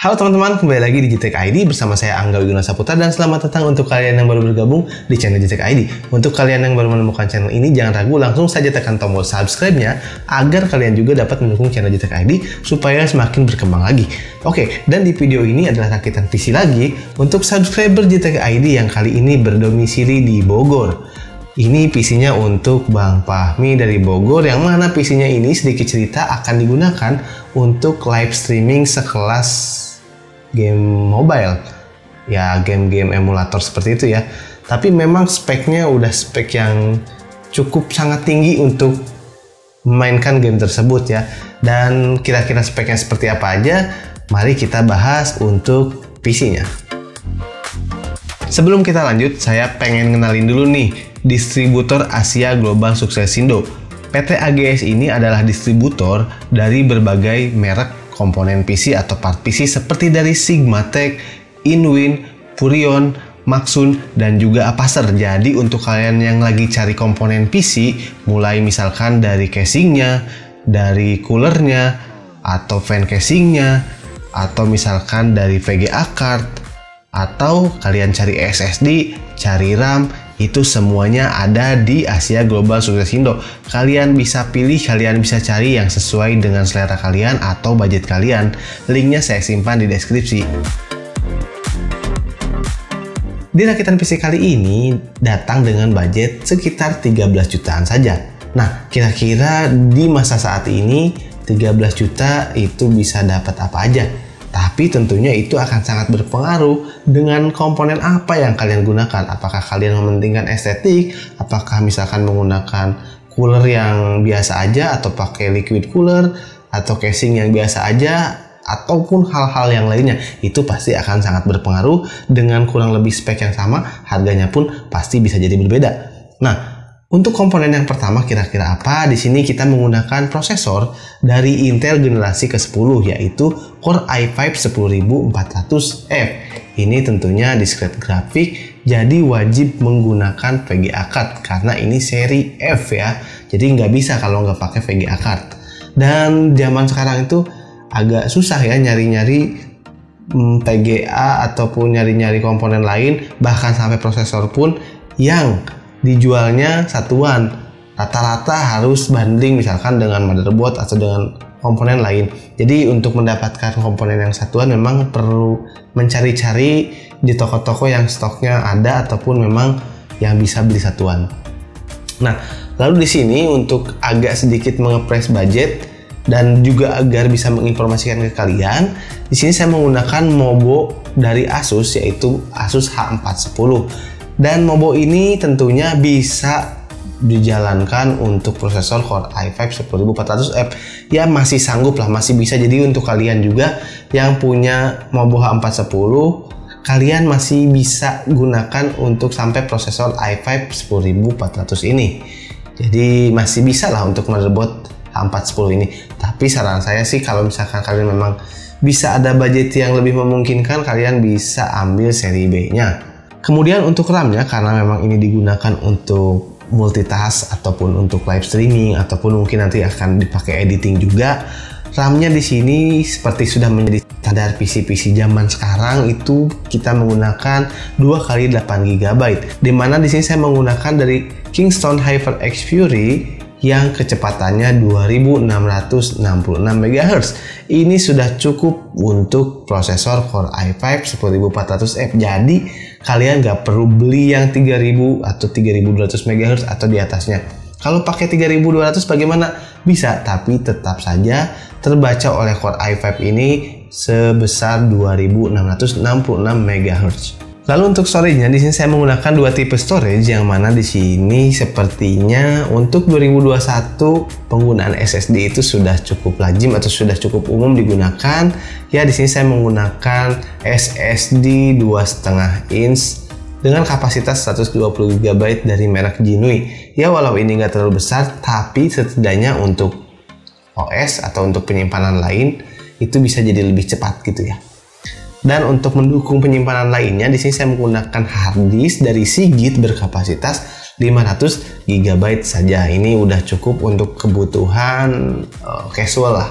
Halo teman-teman, kembali lagi di JTech ID bersama saya Angga Wiguna Saputra dan selamat datang untuk kalian yang baru bergabung di channel JTech ID. Untuk kalian yang baru menemukan channel ini, jangan ragu langsung saja tekan tombol subscribe-nya agar kalian juga dapat mendukung channel JTech ID supaya semakin berkembang lagi. Oke, dan di video ini adalah rakitan PC lagi untuk subscriber JTech ID yang kali ini berdomisili di Bogor. Ini PC-nya untuk Bang Fahmi dari Bogor, yang mana PC-nya ini sedikit cerita akan digunakan untuk live streaming sekelas game mobile. Ya, game-game emulator seperti itu ya. Tapi memang speknya udah spek yang cukup sangat tinggi untuk memainkan game tersebut ya. Dan kira-kira speknya seperti apa aja, mari kita bahas untuk PC-nya. Sebelum kita lanjut, saya pengen kenalin dulu nih distributor Asia Global Successindo. PT AGS ini adalah distributor dari berbagai merek komponen PC atau part PC seperti dari Sigmatech, Inwin, Furion, Maxun, dan juga Apacer. Jadi untuk kalian yang lagi cari komponen PC, mulai misalkan dari casingnya, dari coolernya, atau fan casingnya, atau misalkan dari VGA card, atau kalian cari SSD, cari RAM, itu semuanya ada di Asia Global Successindo. Kalian bisa pilih, kalian bisa cari yang sesuai dengan selera kalian atau budget kalian. Linknya saya simpan di deskripsi. Di rakitan PC kali ini datang dengan budget sekitar 13 jutaan saja. Nah, kira-kira di masa saat ini 13 juta itu bisa dapat apa aja? Tapi tentunya itu akan sangat berpengaruh dengan komponen apa yang kalian gunakan. Apakah kalian mementingkan estetik, apakah misalkan menggunakan cooler yang biasa aja, atau pakai liquid cooler, atau casing yang biasa aja, ataupun hal-hal yang lainnya. Itu pasti akan sangat berpengaruh. Dengan kurang lebih spek yang sama, harganya pun pasti bisa jadi berbeda. Nah, untuk komponen yang pertama kira-kira apa? Di sini kita menggunakan prosesor dari Intel generasi ke-10, yaitu Core i5 10400F. Ini tentunya discrete grafik, jadi wajib menggunakan VGA card karena ini seri F ya. Jadi nggak bisa kalau nggak pakai VGA card. Dan zaman sekarang itu agak susah ya nyari-nyari VGA ataupun nyari-nyari komponen lain, bahkan sampai prosesor pun yang dijualnya satuan, rata-rata harus bundling misalkan dengan motherboard atau dengan komponen lain. Jadi untuk mendapatkan komponen yang satuan memang perlu mencari-cari di toko-toko yang stoknya ada ataupun memang yang bisa beli satuan. Nah, lalu di sini untuk agak sedikit mengepres budget dan juga agar bisa menginformasikan ke kalian, di sini saya menggunakan Mobo dari Asus, yaitu Asus H410. Dan Mobo ini tentunya bisa dijalankan untuk prosesor Core i5 10400F. Ya masih sanggup lah, masih bisa. Jadi untuk kalian juga yang punya Mobo H410, kalian masih bisa gunakan untuk sampai prosesor i5 10400 ini. Jadi masih bisa lah untuk motherboard H410 ini. Tapi saran saya sih kalau misalkan kalian memang bisa ada budget yang lebih memungkinkan, kalian bisa ambil seri B-nya. Kemudian untuk RAM-nya, karena memang ini digunakan untuk multitask ataupun untuk live streaming ataupun mungkin nanti akan dipakai editing juga. RAM-nya di sini seperti sudah menjadi standar PC-PC zaman sekarang, itu kita menggunakan 2x8 GB. Dimana di sini saya menggunakan dari Kingston HyperX Fury yang kecepatannya 2666 MHz. Ini sudah cukup untuk prosesor Core i5 10400F. Jadi kalian nggak perlu beli yang 3000 atau 3200 MHz atau di atasnya. Kalau pakai 3200 bagaimana? Bisa, tapi tetap saja terbaca oleh Core i5 ini sebesar 2666 MHz. Lalu untuk storage-nya, di sini saya menggunakan dua tipe storage, yang mana di sini sepertinya untuk 2021 penggunaan SSD itu sudah cukup lazim atau sudah cukup umum digunakan. Ya, di sini saya menggunakan SSD 2,5 inch dengan kapasitas 120 GB dari merek Jinui. Ya, walau ini nggak terlalu besar, tapi setidaknya untuk OS atau untuk penyimpanan lain itu bisa jadi lebih cepat gitu ya. Dan untuk mendukung penyimpanan lainnya, di sini saya menggunakan hard disk dari Seagate berkapasitas 500 GB saja. Ini udah cukup untuk kebutuhan casual lah.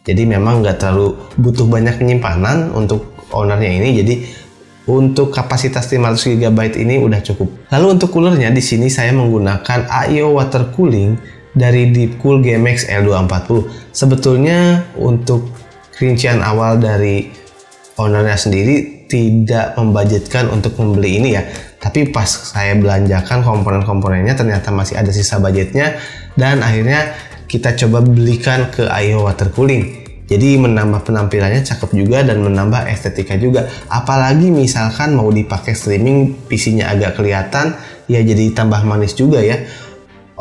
Jadi memang nggak terlalu butuh banyak penyimpanan untuk ownernya ini. Jadi untuk kapasitas 500 GB ini udah cukup. Lalu untuk coolernya di sini saya menggunakan AIO water cooling dari Deepcool GMX L240. Sebetulnya untuk rincian awal dari ownernya sendiri tidak membudgetkan untuk membeli ini ya. Tapi pas saya belanjakan komponen-komponennya ternyata masih ada sisa budgetnya, dan akhirnya kita coba belikan ke AIO water cooling. Jadi menambah penampilannya cakep juga dan menambah estetika juga. Apalagi misalkan mau dipakai streaming, PC-nya agak kelihatan, ya jadi tambah manis juga ya.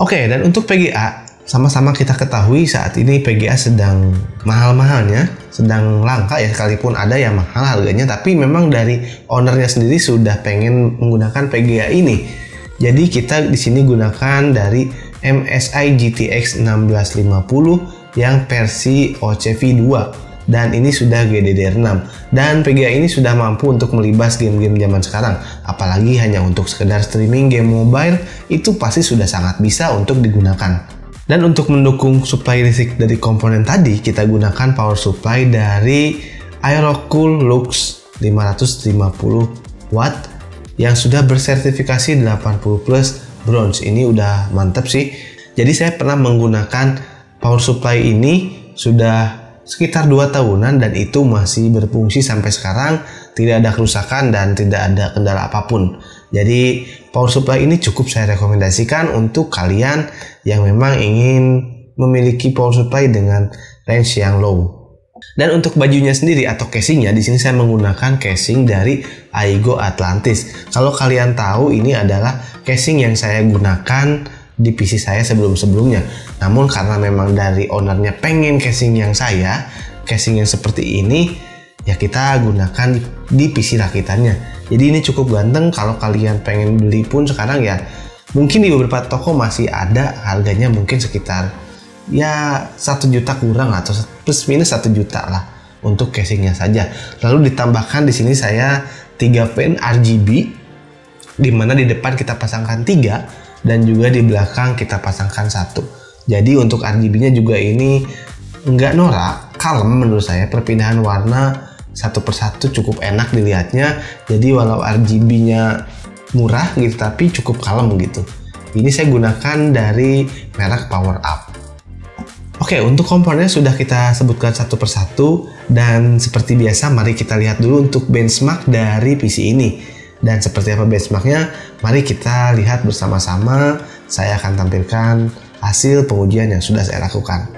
Oke, dan untuk PGA, sama-sama kita ketahui saat ini PGA sedang mahal-mahalnya, sedang langka ya, sekalipun ada yang mahal harganya, tapi memang dari ownernya sendiri sudah pengen menggunakan PGA ini. Jadi kita di sini gunakan dari MSI GTX 1650 yang versi OCV2, dan ini sudah GDDR6, dan PGA ini sudah mampu untuk melibas game-game zaman sekarang. Apalagi hanya untuk sekedar streaming game mobile, itu pasti sudah sangat bisa untuk digunakan. Dan untuk mendukung supply listrik dari komponen tadi, kita gunakan power supply dari Aerocool Lux 550 watt yang sudah bersertifikasi 80 plus bronze. Ini udah mantep sih. Jadi saya pernah menggunakan power supply ini sudah sekitar 2 tahunan dan itu masih berfungsi sampai sekarang, tidak ada kerusakan dan tidak ada kendala apapun. Jadi power supply ini cukup saya rekomendasikan untuk kalian yang memang ingin memiliki power supply dengan range yang low. Dan untuk bajunya sendiri atau casingnya, di sini saya menggunakan casing dari Aigo Atlantis. Kalau kalian tahu, ini adalah casing yang saya gunakan di PC saya sebelum-sebelumnya. Namun karena memang dari ownernya pengen casing yang seperti ini, ya kita gunakan di PC rakitannya. Jadi ini cukup ganteng. Kalau kalian pengen beli pun sekarang ya mungkin di beberapa toko masih ada, harganya mungkin sekitar ya 1 juta kurang atau plus minus 1 juta lah untuk casingnya saja. Lalu ditambahkan di sini saya 3 fan RGB, dimana di depan kita pasangkan 3 dan juga di belakang kita pasangkan 1. Jadi untuk RGB-nya juga ini nggak norak, kalem menurut saya. Perpindahan warna satu persatu cukup enak dilihatnya. Jadi walau RGB-nya murah gitu, tapi cukup kalem gitu. Ini saya gunakan dari merek Power Up. Oke, untuk komponennya sudah kita sebutkan satu persatu, dan seperti biasa mari kita lihat dulu untuk benchmark dari PC ini. Dan seperti apa benchmarknya, mari kita lihat bersama-sama. Saya akan tampilkan hasil pengujian yang sudah saya lakukan.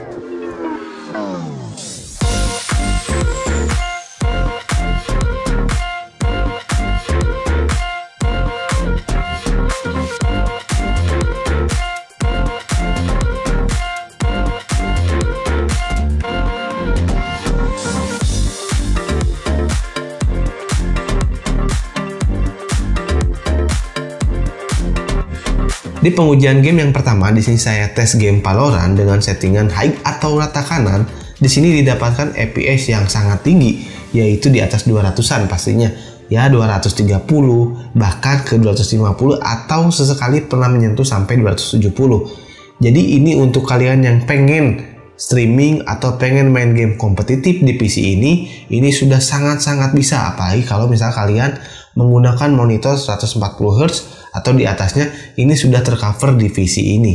Di pengujian game yang pertama, di sini saya tes game Valorant dengan settingan high atau rata kanan. Di sini didapatkan FPS yang sangat tinggi, yaitu di atas 200-an pastinya. Ya 230, bahkan ke 250 atau sesekali pernah menyentuh sampai 270. Jadi ini untuk kalian yang pengen streaming atau pengen main game kompetitif di PC ini sudah sangat-sangat bisa. Apalagi kalau misal kalian menggunakan monitor 140 Hz atau di atasnya, ini sudah tercover di PC ini.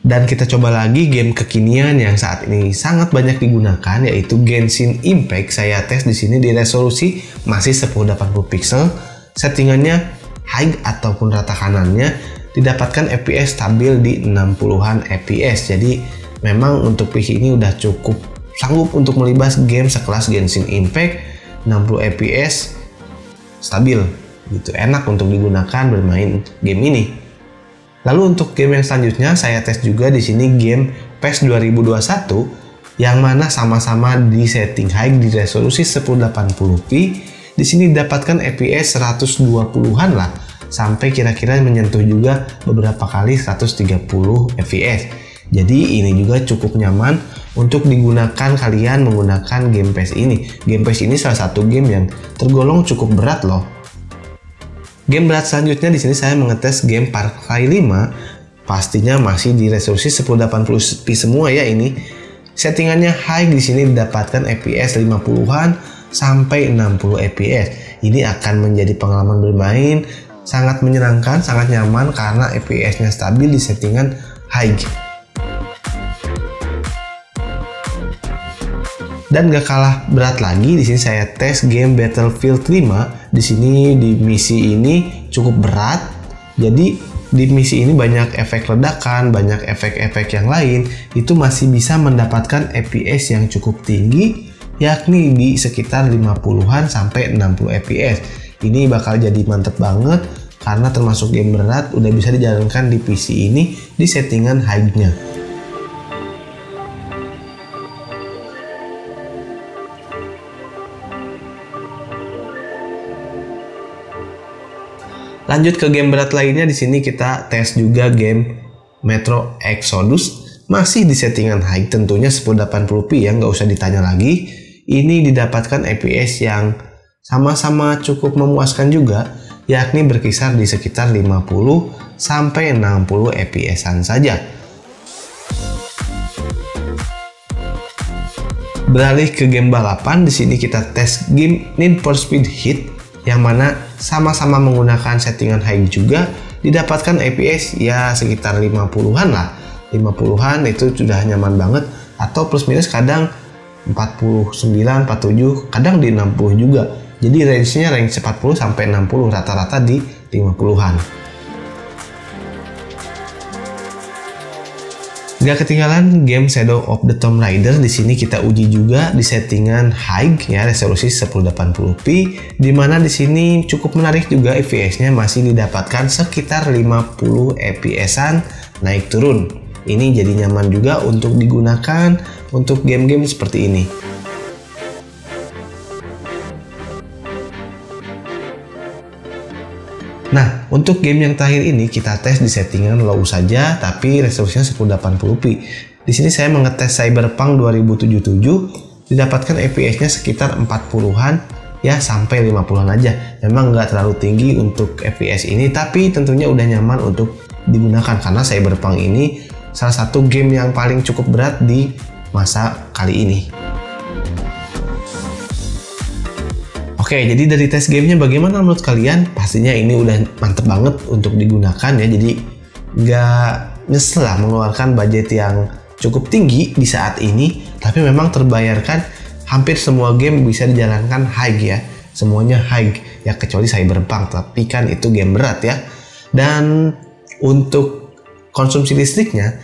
Dan kita coba lagi game kekinian yang saat ini sangat banyak digunakan, yaitu Genshin Impact. Saya tes di sini di resolusi masih 1080 pixel, settingannya high ataupun rata kanannya, didapatkan FPS stabil di 60-an FPS. Jadi memang untuk PC ini udah cukup sanggup untuk melibas game sekelas Genshin Impact. 60 FPS stabil gitu, enak untuk digunakan bermain game ini. Lalu untuk game yang selanjutnya saya tes juga di sini game PES 2021 yang mana sama-sama di setting high di resolusi 1080p. Di sini didapatkan FPS 120-an lah, sampai kira-kira menyentuh juga beberapa kali 130 FPS. Jadi ini juga cukup nyaman untuk digunakan kalian menggunakan game PES ini. Game PES ini salah satu game yang tergolong cukup berat loh. Game berat selanjutnya di sini saya mengetes game Far Cry 5, pastinya masih di resolusi 1080p semua ya ini. Settingannya high di sini didapatkan FPS 50-an sampai 60 FPS. Ini akan menjadi pengalaman bermain sangat menyenangkan, sangat nyaman karena FPS-nya stabil di settingan high. Dan gak kalah berat lagi, di sini saya tes game Battlefield 5. Di sini di misi ini cukup berat. Jadi di misi ini banyak efek ledakan, banyak efek-efek yang lain, itu masih bisa mendapatkan FPS yang cukup tinggi, yakni di sekitar 50-an sampai 60 FPS. Ini bakal jadi mantep banget karena termasuk game berat, udah bisa dijalankan di PC ini di settingan high-nya. Lanjut ke game berat lainnya, di sini kita tes juga game Metro Exodus, masih di settingan high, tentunya 1080p ya, nggak usah ditanya lagi. Ini didapatkan FPS yang sama-sama cukup memuaskan juga, yakni berkisar di sekitar 50 sampai 60 FPS-an saja. Beralih ke game balapan, di sini kita tes game Need for Speed Heat, yang mana sama-sama menggunakan settingan high juga, didapatkan FPS ya sekitar 50-an lah. 50-an itu sudah nyaman banget, atau plus minus kadang 49, 47, kadang di 60 juga. Jadi range-nya range 40 sampai 60, rata-rata di 50-an. Gak ketinggalan game Shadow of the Tomb Raider. Di sini kita uji juga di settingan high ya, resolusi 1080p, dimana di sini cukup menarik juga, FPS-nya masih didapatkan sekitar 50 FPS-an naik turun. Ini jadi nyaman juga untuk digunakan untuk game-game seperti ini. Nah, untuk game yang terakhir ini kita tes di settingan low saja, tapi resolusinya 1080p. Di sini saya mengetes Cyberpunk 2077, didapatkan FPS-nya sekitar 40-an ya sampai 50-an aja. Memang nggak terlalu tinggi untuk FPS ini, tapi tentunya udah nyaman untuk digunakan karena Cyberpunk ini salah satu game yang paling cukup berat di masa kali ini. Oke, jadi dari tes gamenya bagaimana menurut kalian? Pastinya ini udah mantep banget untuk digunakan ya, jadi nggak nyesel lah mengeluarkan budget yang cukup tinggi di saat ini, tapi memang terbayarkan. Hampir semua game bisa dijalankan high ya, semuanya high ya kecuali Cyberpunk, tapi kan itu game berat ya. Dan untuk konsumsi listriknya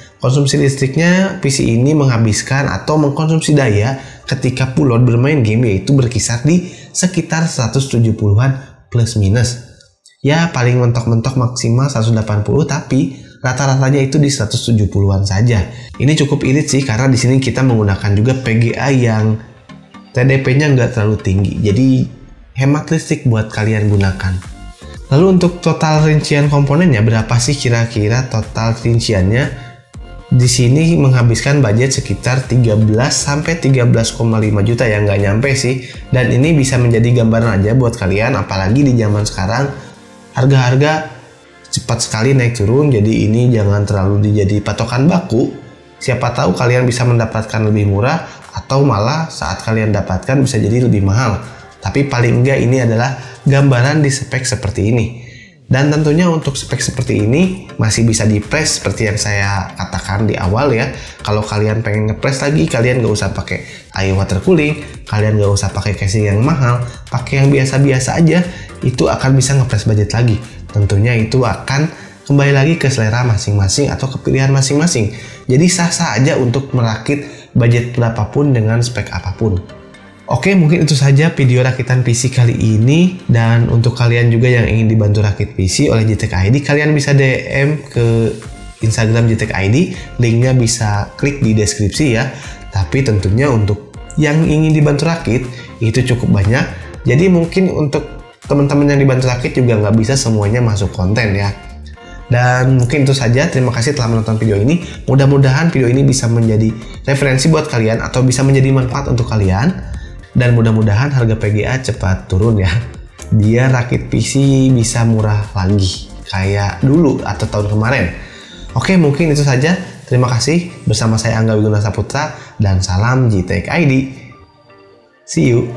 PC ini menghabiskan atau mengkonsumsi daya ketika full load bermain game yaitu berkisar di sekitar 170-an plus minus. Ya paling mentok-mentok maksimal 180, tapi rata-ratanya itu di 170-an saja. Ini cukup irit sih karena di sini kita menggunakan juga PGA yang TDP-nya nggak terlalu tinggi. Jadi hemat listrik buat kalian gunakan. Lalu untuk total rincian komponennya berapa sih kira-kira total rinciannya? Di sini menghabiskan budget sekitar 13 sampai 13,5 juta ya, nggak nyampe sih. Dan ini bisa menjadi gambaran aja buat kalian, apalagi di zaman sekarang harga-harga cepat sekali naik turun. Jadi ini jangan terlalu dijadi patokan baku. Siapa tahu kalian bisa mendapatkan lebih murah, atau malah saat kalian dapatkan bisa jadi lebih mahal. Tapi paling enggak ini adalah gambaran di spek seperti ini. Dan tentunya untuk spek seperti ini masih bisa di-press seperti yang saya katakan di awal ya. Kalau kalian pengen nge-press lagi, kalian nggak usah pakai air water cooling, kalian nggak usah pakai casing yang mahal, pakai yang biasa-biasa aja, itu akan bisa nge-press budget lagi. Tentunya itu akan kembali lagi ke selera masing-masing atau kepilihan masing-masing. Jadi sah-sah aja untuk merakit budget berapapun dengan spek apapun. Oke, mungkin itu saja video rakitan PC kali ini. Dan untuk kalian juga yang ingin dibantu rakit PC oleh JTech ID, kalian bisa DM ke Instagram JTech ID, linknya bisa klik di deskripsi ya. Tapi tentunya untuk yang ingin dibantu rakit itu cukup banyak, jadi mungkin untuk teman-teman yang dibantu rakit juga nggak bisa semuanya masuk konten ya. Dan mungkin itu saja, terima kasih telah menonton video ini. Mudah-mudahan video ini bisa menjadi referensi buat kalian atau bisa menjadi manfaat untuk kalian. Dan mudah-mudahan harga PGA cepat turun ya, biar rakit PC bisa murah lagi kayak dulu atau tahun kemarin. Oke, mungkin itu saja. Terima kasih, bersama saya Angga Wiguna Saputra dan salam GTEK ID. See you.